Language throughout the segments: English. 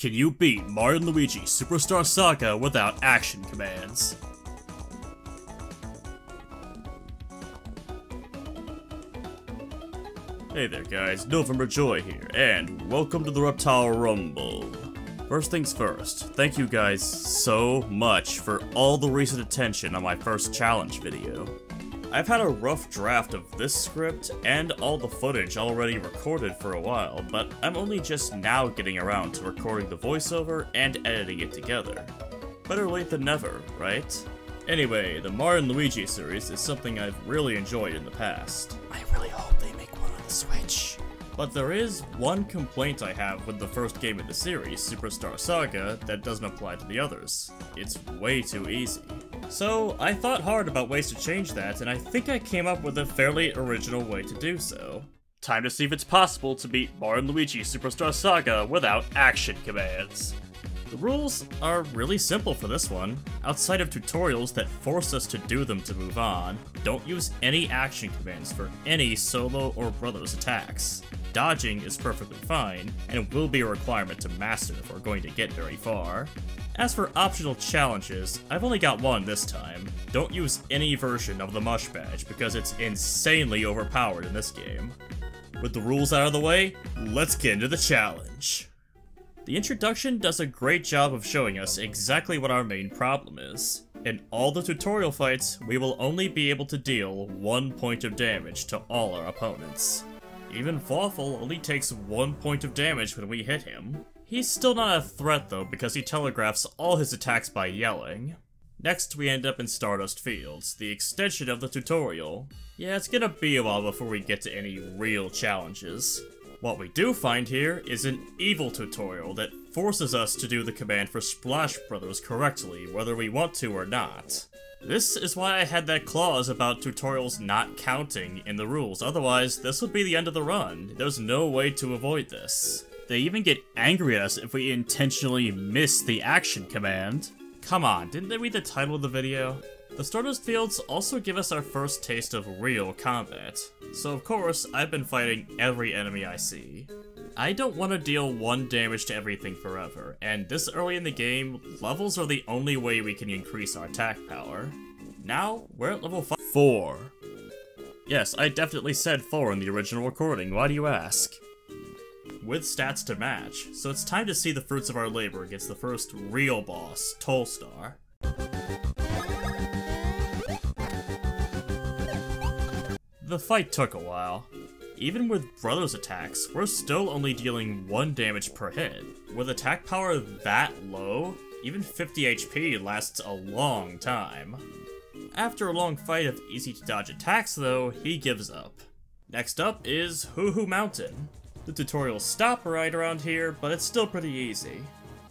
Can you beat Mario and Luigi Superstar Saga without action commands? Hey there guys, NovemberJoy here, and welcome to the Reptile Rumble. First things first, thank you guys so much for all the recent attention on my first challenge video. I've had a rough draft of this script and all the footage already recorded for a while, but I'm only just now getting around to recording the voiceover and editing it together. Better late than never, right? Anyway, the Mario and Luigi series is something I've really enjoyed in the past. I really hope they make one on the Switch. But there is one complaint I have with the first game in the series, Superstar Saga, that doesn't apply to the others. It's way too easy. So, I thought hard about ways to change that, and I think I came up with a fairly original way to do so. Time to see if it's possible to beat Mario and Luigi Superstar Saga without action commands. The rules are really simple for this one. Outside of tutorials that force us to do them to move on, don't use any action commands for any solo or brothers attacks. Dodging is perfectly fine, and will be a requirement to master if we're going to get very far. As for optional challenges, I've only got one this time. Don't use any version of the Mush Badge because it's insanely overpowered in this game. With the rules out of the way, let's get into the challenge. The introduction does a great job of showing us exactly what our main problem is. In all the tutorial fights, we will only be able to deal 1 point of damage to all our opponents. Even Fawful only takes 1 point of damage when we hit him. He's still not a threat though because he telegraphs all his attacks by yelling. Next we end up in Stardust Fields, the extension of the tutorial. Yeah, it's gonna be a while before we get to any real challenges. What we do find here is an evil tutorial that forces us to do the command for Splash Brothers correctly, whether we want to or not. This is why I had that clause about tutorials not counting in the rules, otherwise this would be the end of the run. There's no way to avoid this. They even get angry at us if we intentionally miss the action command. Come on, didn't they read the title of the video? The Stardust Fields also give us our first taste of real combat, so of course I've been fighting every enemy I see. I don't want to deal 1 damage to everything forever, and this early in the game, levels are the only way we can increase our attack power. Now, we're at level 4. Yes, I definitely said 4 in the original recording, why do you ask? With stats to match, so it's time to see the fruits of our labor against the first real boss, Tolstar. The fight took a while. Even with brothers attacks, we're still only dealing 1 damage per hit. With attack power that low, even 50 HP lasts a long time. After a long fight of easy to dodge attacks though, he gives up. Next up is Ihu Mountain. The tutorials stop right around here, but it's still pretty easy.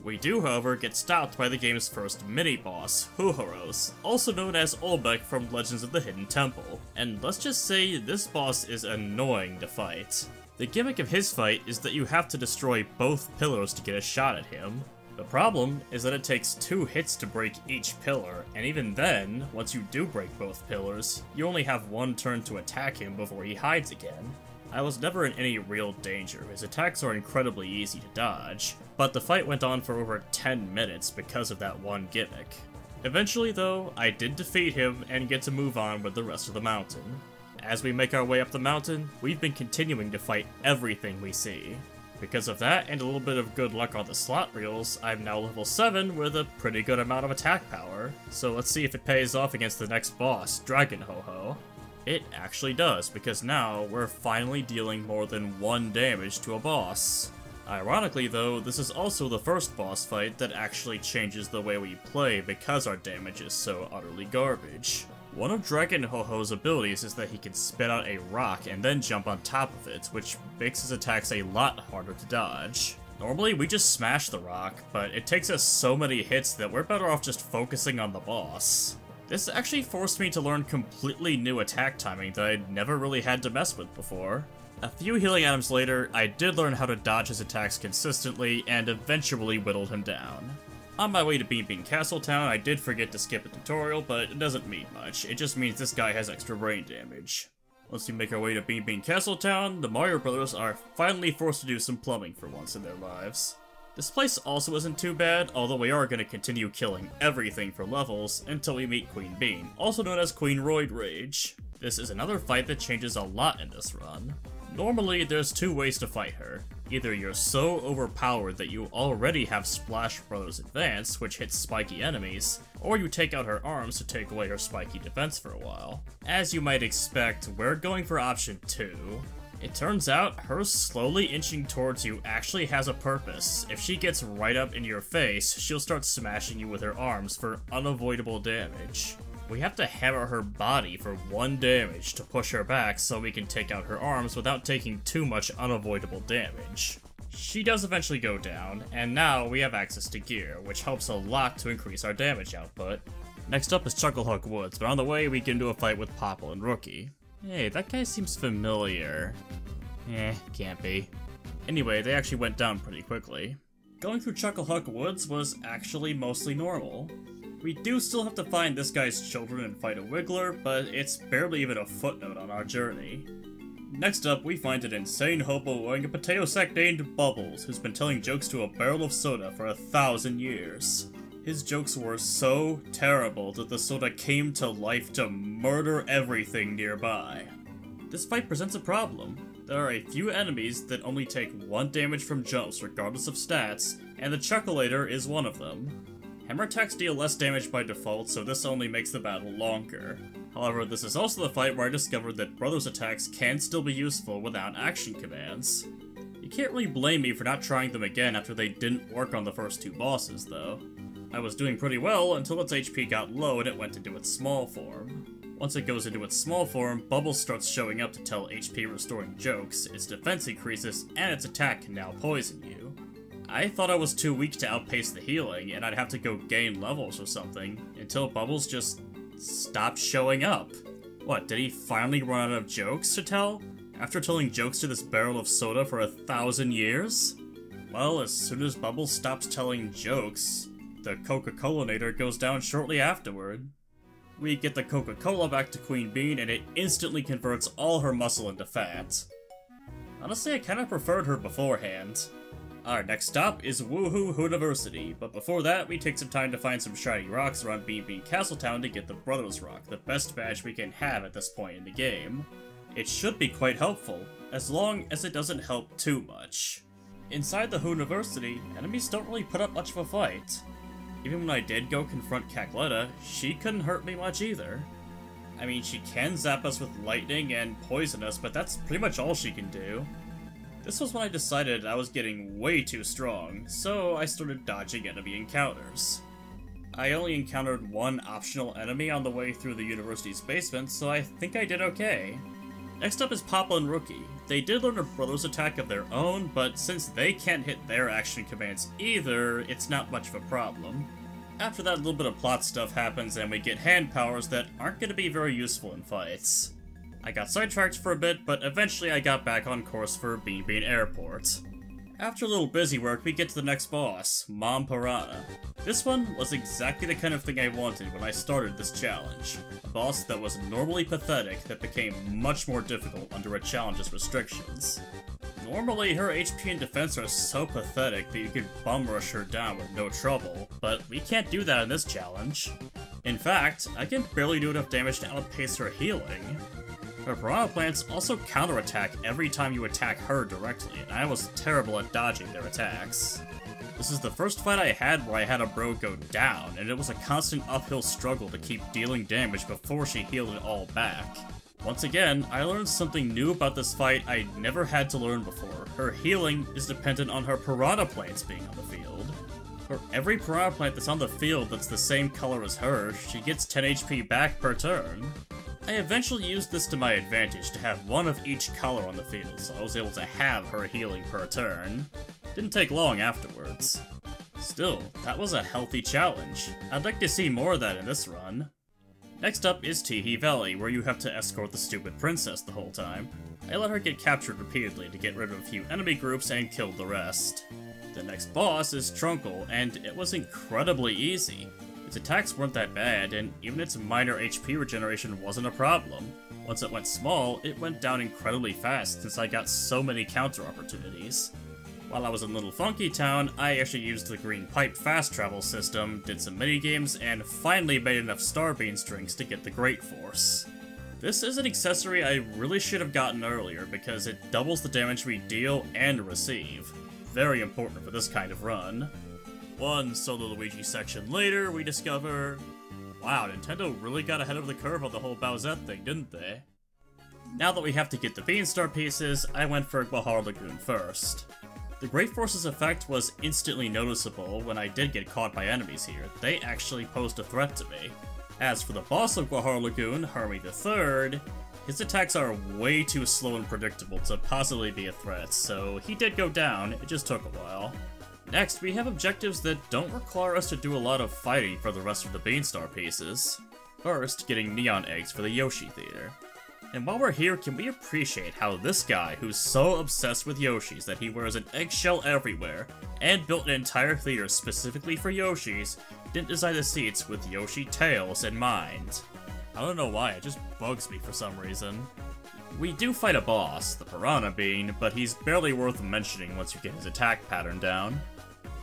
We do, however, get stopped by the game's first mini-boss, Huhuros, also known as Olbeck from Legends of the Hidden Temple, and let's just say this boss is annoying to fight. The gimmick of his fight is that you have to destroy both pillars to get a shot at him. The problem is that it takes 2 hits to break each pillar, and even then, once you do break both pillars, you only have 1 turn to attack him before he hides again. I was never in any real danger, his attacks are incredibly easy to dodge, but the fight went on for over 10 minutes because of that one gimmick. Eventually though, I did defeat him and get to move on with the rest of the mountain. As we make our way up the mountain, we've been continuing to fight everything we see. Because of that and a little bit of good luck on the slot reels, I'm now level 7 with a pretty good amount of attack power, so let's see if it pays off against the next boss, Dragon Ho-Ho. It actually does, because now we're finally dealing more than 1 damage to a boss. Ironically though, this is also the first boss fight that actually changes the way we play because our damage is so utterly garbage. One of Dragon Ho-Ho's abilities is that he can spit out a rock and then jump on top of it, which makes his attacks a lot harder to dodge. Normally we just smash the rock, but it takes us so many hits that we're better off just focusing on the boss. This actually forced me to learn completely new attack timing that I'd never really had to mess with before. A few healing items later, I did learn how to dodge his attacks consistently and eventually whittled him down. On my way to Bean Bean Castletown, I did forget to skip a tutorial, but it doesn't mean much. It just means this guy has extra brain damage. Once we make our way to Bean Bean Castletown, the Mario Brothers are finally forced to do some plumbing for once in their lives. This place also isn't too bad, although we are going to continue killing everything for levels until we meet Queen Bean, also known as Queen Roid Rage. This is another fight that changes a lot in this run. Normally, there's two ways to fight her. Either you're so overpowered that you already have Splash Brothers Advance, which hits spiky enemies, or you take out her arms to take away her spiky defense for a while. As you might expect, we're going for option 2. It turns out, her slowly inching towards you actually has a purpose. If she gets right up in your face, she'll start smashing you with her arms for unavoidable damage. We have to hammer her body for 1 damage to push her back so we can take out her arms without taking too much unavoidable damage. She does eventually go down, and now we have access to gear, which helps a lot to increase our damage output. Next up is Chucklehook Woods, but on the way we can do a fight with Popple and Rookie. Hey, that guy seems familiar. Can't be. Anyway, they actually went down pretty quickly. Going through Chucklehook Woods was actually mostly normal. We do still have to find this guy's children and fight a Wiggler, but it's barely even a footnote on our journey. Next up, we find an insane hobo wearing a potato sack named Bubbles, who's been telling jokes to a barrel of soda for 1,000 years. His jokes were so terrible that the soda came to life to murder everything nearby. This fight presents a problem. There are a few enemies that only take 1 damage from jumps regardless of stats, and the Chuckleator is one of them. Hammer attacks deal less damage by default, so this only makes the battle longer. However, this is also the fight where I discovered that Brothers attacks can still be useful without action commands. You can't really blame me for not trying them again after they didn't work on the first 2 bosses, though. I was doing pretty well until its HP got low and it went into its small form. Once it goes into its small form, Bubbles starts showing up to tell HP restoring jokes, its defense increases, and its attack can now poison you. I thought I was too weak to outpace the healing, and I'd have to go gain levels or something, until Bubbles just stopped showing up. What, did he finally run out of jokes to tell? After telling jokes to this barrel of soda for 1,000 years? Well, as soon as Bubbles stops telling jokes, the Coca-Colanator goes down shortly afterward. We get the Coca-Cola back to Queen Bean, and it instantly converts all her muscle into fat. Honestly, I kinda preferred her beforehand. Our next stop is Woohoo University, but before that, we take some time to find some shiny rocks around Bean Bean Castletown to get the Brothers Rock, the best badge we can have at this point in the game. It should be quite helpful, as long as it doesn't help too much. Inside the Hooniversity, enemies don't really put up much of a fight. Even when I did go confront Cackletta, she couldn't hurt me much either. I mean, she can zap us with lightning and poison us, but that's pretty much all she can do. This was when I decided I was getting way too strong, so I started dodging enemy encounters. I only encountered 1 optional enemy on the way through the university's basement, so I think I did okay. Next up is Popple and Rookie. They did learn a Brothers attack of their own, but since they can't hit their action commands either, it's not much of a problem. After that, a little bit of plot stuff happens and we get hand powers that aren't going to be very useful in fights. I got sidetracked for a bit, but eventually I got back on course for Bean Bean Airport. After a little busy work, we get to the next boss, Mom Piranha. This one was exactly the kind of thing I wanted when I started this challenge. A boss that was normally pathetic that became much more difficult under a challenge's restrictions. Normally, her HP and defense are so pathetic that you could bum rush her down with no trouble, but we can't do that in this challenge. In fact, I can barely do enough damage to outpace her healing. Her Piranha Plants also counterattack every time you attack her directly, and I was terrible at dodging their attacks. This is the first fight I had where I had a bro go down, and it was a constant uphill struggle to keep dealing damage before she healed it all back. Once again, I learned something new about this fight I'd never had to learn before. Her healing is dependent on her Piranha Plants being on the field. For every Piranha Plant that's on the field that's the same color as her, she gets 10 HP back per turn. I eventually used this to my advantage to have 1 of each color on the field, so I was able to have her healing per turn. Didn't take long afterwards. Still, that was a healthy challenge. I'd like to see more of that in this run. Next up is Tihi Valley, where you have to escort the stupid princess the whole time. I let her get captured repeatedly to get rid of a few enemy groups and killed the rest. The next boss is Trunkle, and it was incredibly easy. Its attacks weren't that bad, and even its minor HP regeneration wasn't a problem. Once it went small, it went down incredibly fast since I got so many counter opportunities. While I was in Little Funky Town, I actually used the green pipe fast travel system, did some minigames, and finally made enough Star Beans drinks to get the Great Force. This is an accessory I really should have gotten earlier because it doubles the damage we deal and receive. Very important for this kind of run. One Solo Luigi section later, we discover... Wow, Nintendo really got ahead of the curve on the whole Bowsette thing, didn't they? Now that we have to get the Beanstar pieces, I went for Guahar Lagoon first. The Great Force's effect was instantly noticeable when I did get caught by enemies here. They actually posed a threat to me. As for the boss of Guahar Lagoon, Hermie III, his attacks are way too slow and predictable to possibly be a threat, so he did go down, it just took a while. Next, we have objectives that don't require us to do a lot of fighting for the rest of the Beanstar pieces. First, getting neon eggs for the Yoshi Theater. And while we're here, can we appreciate how this guy, who's so obsessed with Yoshis that he wears an eggshell everywhere, and built an entire theater specifically for Yoshis, didn't design the seats with Yoshi tails in mind? I don't know why, it just bugs me for some reason. We do fight a boss, the Piranha Bean, but he's barely worth mentioning once you get his attack pattern down.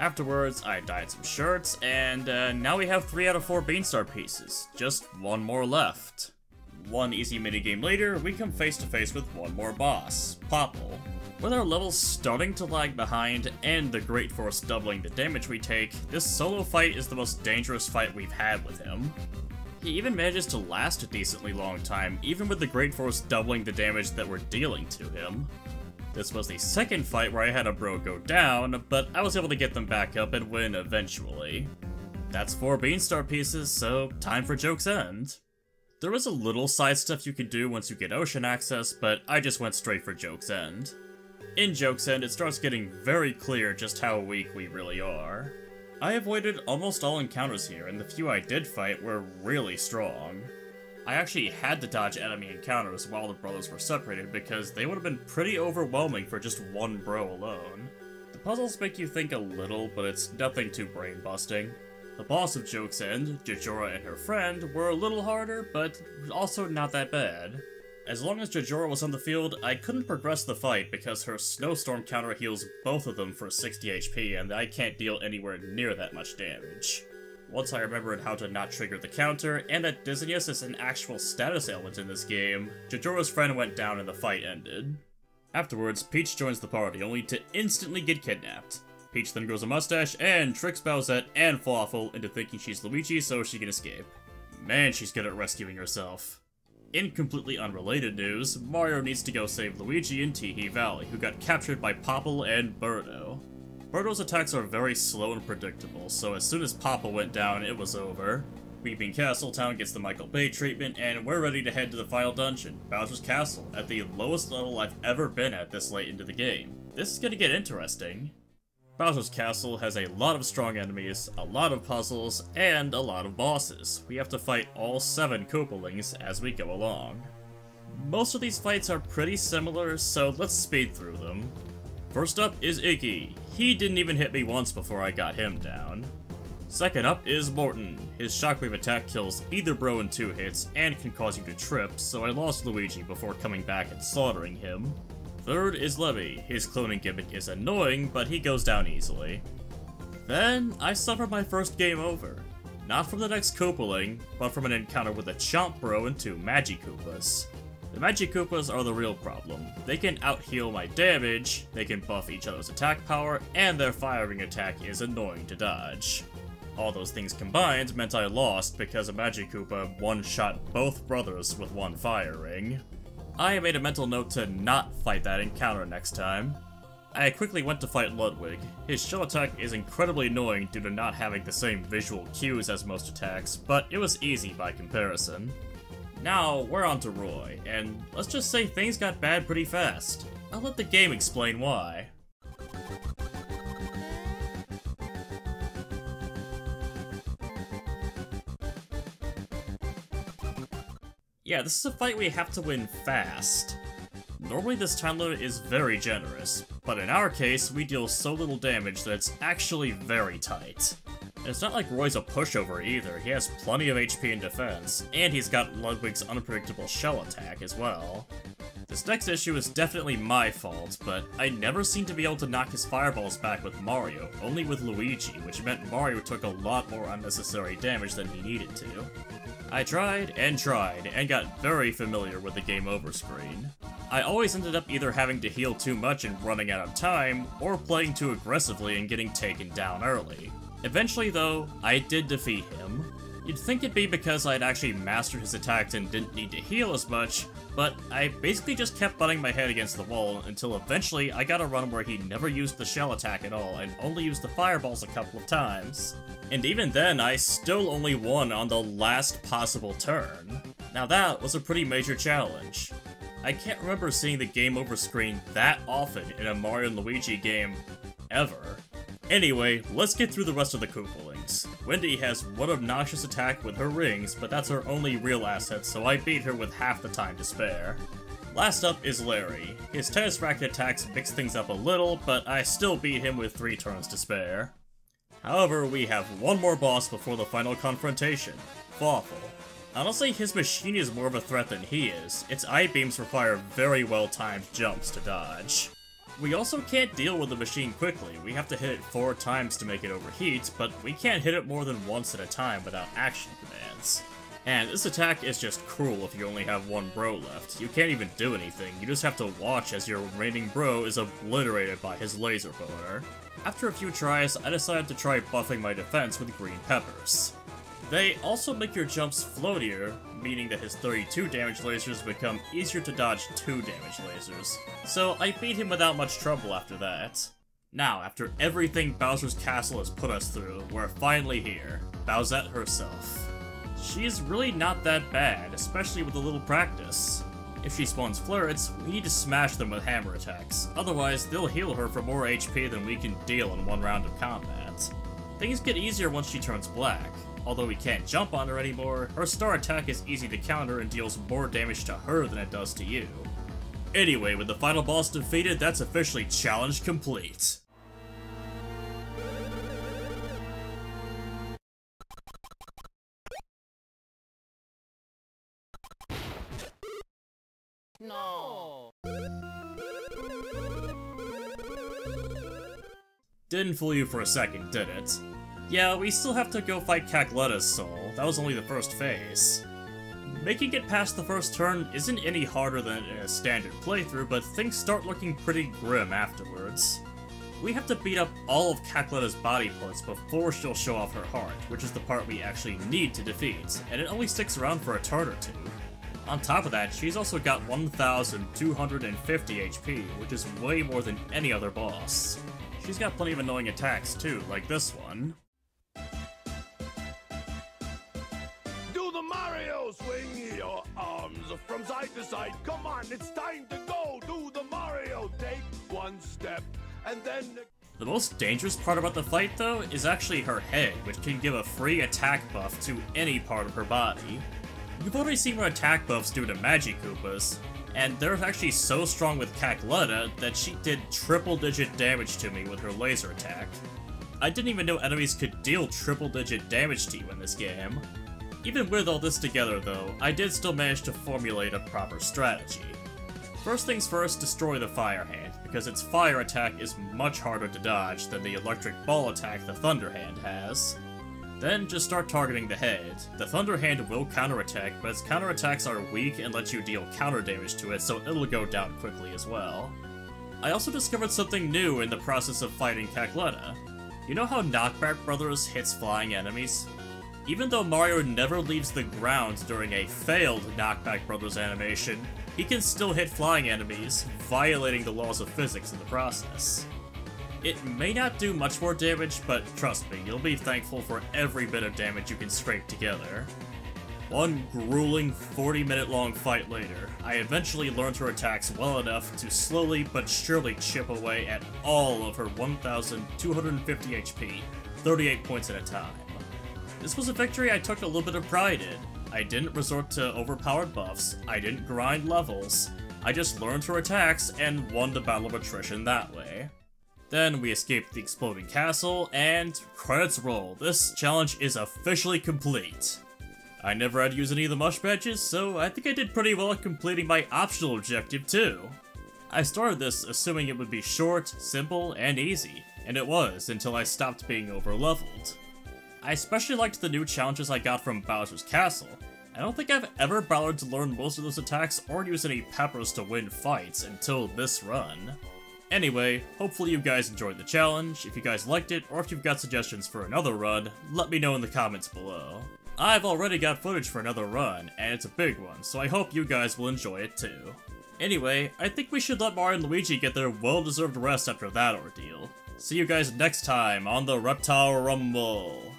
Afterwards, I dyed some shirts, and now we have 3 out of 4 Beanstar pieces. Just one more left. One easy minigame later, we come face to face with one more boss, Fawful. With our levels starting to lag behind, and the Great Force doubling the damage we take, this solo fight is the most dangerous fight we've had with him. He even manages to last a decently long time, even with the Great Force doubling the damage that we're dealing to him. This was the second fight where I had a bro go down, but I was able to get them back up and win eventually. That's 4 Beanstar pieces, so time for Joke's End. There is a little side stuff you can do once you get ocean access, but I just went straight for Joke's End. In Joke's End, it starts getting very clear just how weak we really are. I avoided almost all encounters here, and the few I did fight were really strong. I actually had to dodge enemy encounters while the brothers were separated because they would have been pretty overwhelming for just one bro alone. The puzzles make you think a little, but it's nothing too brain-busting. The boss of Joke's End, Jajora and her friend, were a little harder, but also not that bad. As long as Jajora was on the field, I couldn't progress the fight because her Snowstorm counter heals both of them for 60 HP and I can't deal anywhere near that much damage. Once I remembered how to not trigger the counter, and that dizziness is an actual status ailment in this game, Jajora's friend went down and the fight ended. Afterwards, Peach joins the party, only to instantly get kidnapped. Peach then grows a mustache and tricks Bowsette and Fawful into thinking she's Luigi so she can escape. Man, she's good at rescuing herself. In completely unrelated news, Mario needs to go save Luigi in Tihi Valley, who got captured by Popple and Birdo. Birdo's attacks are very slow and predictable, so as soon as Popple went down, it was over. Weeping Castle Town gets the Michael Bay treatment, and we're ready to head to the final dungeon, Bowser's Castle, at the lowest level I've ever been at this late into the game. This is gonna get interesting. Bowser's Castle has a lot of strong enemies, a lot of puzzles, and a lot of bosses. We have to fight all 7 Koopalings as we go along. Most of these fights are pretty similar, so let's speed through them. First up is Iggy. He didn't even hit me once before I got him down. Second up is Morton. His shockwave attack kills either bro in 2 hits and can cause you to trip, so I lost Luigi before coming back and slaughtering him. Third is Levy. His cloning gimmick is annoying, but he goes down easily. Then, I suffered my first game over. Not from the next Koopaling, but from an encounter with a Chomp Bro and 2 Magikoopas. The Magikoopas are the real problem. They can out-heal my damage, they can buff each other's attack power, and their firing attack is annoying to dodge. All those things combined meant I lost because a Magikoopa one-shot both brothers with one firing. I made a mental note to not fight that encounter next time. I quickly went to fight Ludwig. His shell attack is incredibly annoying due to not having the same visual cues as most attacks, but it was easy by comparison. Now, we're on to Roy, and let's just say things got bad pretty fast. I'll let the game explain why. Yeah, this is a fight we have to win fast. Normally this time limit is very generous, but in our case, we deal so little damage that it's actually very tight. And it's not like Roy's a pushover either, he has plenty of HP and defense, and he's got Ludwig's unpredictable shell attack as well. This next issue is definitely my fault, but I never seemed to be able to knock his fireballs back with Mario, only with Luigi, which meant Mario took a lot more unnecessary damage than he needed to. I tried, and got very familiar with the game over screen. I always ended up either having to heal too much and running out of time, or playing too aggressively and getting taken down early. Eventually though, I did defeat him. You'd think it'd be because I'd actually mastered his attacks and didn't need to heal as much, but I basically just kept butting my head against the wall until eventually I got a run where he never used the shell attack at all and only used the fireballs a couple of times. And even then, I still only won on the last possible turn. Now that was a pretty major challenge. I can't remember seeing the game over screen that often in a Mario and Luigi game, ever. Anyway, let's get through the rest of the Koopalings. Wendy has one obnoxious attack with her rings, but that's her only real asset, so I beat her with half the time to spare. Last up is Larry. His tennis racket attacks mix things up a little, but I still beat him with 3 turns to spare. However, we have one more boss before the final confrontation, Fawful. Honestly, his machine is more of a threat than he is. Its I-beams require very well-timed jumps to dodge. We also can't deal with the machine quickly. We have to hit it 4 times to make it overheat, but we can't hit it more than once at a time without action commands. And this attack is just cruel if you only have one bro left. You can't even do anything, you just have to watch as your remaining bro is obliterated by his laser boner. After a few tries, I decided to try buffing my defense with green peppers. They also make your jumps floatier, meaning that his 32 damage lasers become easier to dodge 2 damage lasers. So I beat him without much trouble after that. Now, after everything Bowser's Castle has put us through, we're finally here. Bowsette herself. She's really not that bad, especially with a little practice. If she spawns flirts, we need to smash them with hammer attacks, otherwise they'll heal her for more HP than we can deal in one round of combat. Things get easier once she turns black. Although we can't jump on her anymore, her star attack is easy to counter and deals more damage to her than it does to you. Anyway, with the final boss defeated, that's officially challenge complete. No! Didn't fool you for a second, did it? Yeah, we still have to go fight Cackleta's soul. That was only the first phase. Making it past the first turn isn't any harder than in a standard playthrough, but things start looking pretty grim afterwards. We have to beat up all of Cackleta's body parts before she'll show off her heart, which is the part we actually need to defeat, and it only sticks around for a turn or 2. On top of that, she's also got 1,250 HP, which is way more than any other boss. She's got plenty of annoying attacks too, like this one. Mario, swing your arms from side to side. Come on, it's time to go. Do the Mario. Take one step, and then... The most dangerous part about the fight, though, is actually her head, which can give a free attack buff to any part of her body. You've already seen what attack buffs do to Magikoopas, and they're actually so strong with Cackleta that she did triple-digit damage to me with her laser attack. I didn't even know enemies could deal triple-digit damage to you in this game. Even with all this together though, I did still manage to formulate a proper strategy. First things first, destroy the Fire Hand, because its fire attack is much harder to dodge than the electric ball attack the Thunder Hand has. Then just start targeting the head. The Thunder Hand will counterattack, but its counterattacks are weak and let you deal counter damage to it, so it'll go down quickly as well. I also discovered something new in the process of fighting Cackleta. You know how Knockback Brothers hits flying enemies? Even though Mario never leaves the ground during a failed Knockback Brothers animation, he can still hit flying enemies, violating the laws of physics in the process. It may not do much more damage, but trust me, you'll be thankful for every bit of damage you can scrape together. One grueling 40-minute-long fight later, I eventually learned her attacks well enough to slowly but surely chip away at all of her 1,250 HP, 38 points at a time. This was a victory I took a little bit of pride in. I didn't resort to overpowered buffs, I didn't grind levels, I just learned her attacks and won the battle of attrition that way. Then we escaped the exploding castle, and credits roll, this challenge is officially complete. I never had to use any of the mush badges, so I think I did pretty well at completing my optional objective too. I started this assuming it would be short, simple, and easy, and it was until I stopped being over-leveled. I especially liked the new challenges I got from Bowser's Castle. I don't think I've ever bothered to learn most of those attacks or use any peppers to win fights until this run. Anyway, hopefully you guys enjoyed the challenge. If you guys liked it, or if you've got suggestions for another run, let me know in the comments below. I've already got footage for another run, and it's a big one, so I hope you guys will enjoy it too. Anyway, I think we should let Mario and Luigi get their well-deserved rest after that ordeal. See you guys next time on the Reptile Rumble!